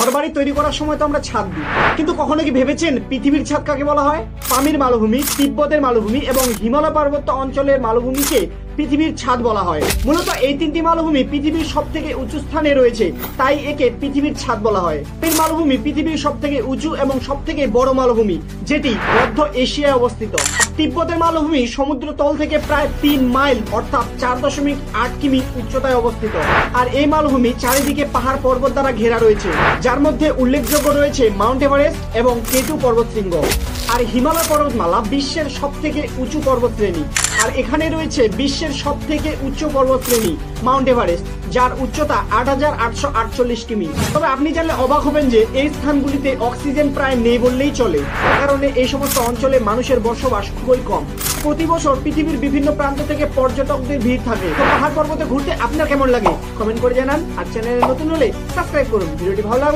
ঘরবাড়ি তৈরি করার সময় তো আমরা ছাদ দিই, কিন্তু কখনো কি ভেবেছেন পৃথিবীর ছাদ কাকে বলা হয়? পামির মালভূমি, তিব্বতের মালভূমি এবং হিমালয় পার্বত্য অঞ্চলের মালভূমিকে পৃথিবীর ছাদ বলা হয়। মূলত এই তিনটি মালভূমি পৃথিবীর সব থেকে উঁচু স্থানে রয়েছে, তাই একে পৃথিবীর ছাদ বলা হয়। এই মালভূমি পৃথিবীর সব থেকে উঁচু এবং সব থেকে বড় মালভূমি, যেটি মধ্য এশিয়ায় অবস্থিত। তিব্বতের মালভূমি সমুদ্র তল থেকে প্রায় 3 মাইল অর্থাৎ 4.8 কিমি উচ্চতায় অবস্থিত। আর এই মালভূমি চারিদিকে পাহাড় পর্বত দ্বারা ঘেরা রয়েছে, যার মধ্যে উল্লেখযোগ্য রয়েছে মাউন্ট এভারেস্ট এবং কেটু পর্বতশৃঙ্গ। আর হিমালয় পর্বতমালা বিশ্বের সব থেকে উঁচু পর্বতশ্রেণী। আর এখানে রয়েছে বিশ্বের সব থেকে উচ্চ পর্বতশ্রেণী মাউন্ট এভারেস্ট, যার উচ্চতা 8,848 কিমি। তবে আপনি জানলে অবাক হবেন যে এই স্থানগুলিতে অক্সিজেন প্রায় নেই বললেই চলে, কারণে এই সমস্ত অঞ্চলে মানুষের বসবাস খুবই কম। প্রতি বছর পৃথিবীর বিভিন্ন প্রান্ত থেকে পর্যটকদের ভিড় থাকে। তো পাহাড় পর্বতে ঘুরতে আপনার কেমন লাগে কমেন্ট করে জানান। আর চ্যানেলে নতুন হলে সাবস্ক্রাইব করুন। ভিডিওটি ভালো লাগলে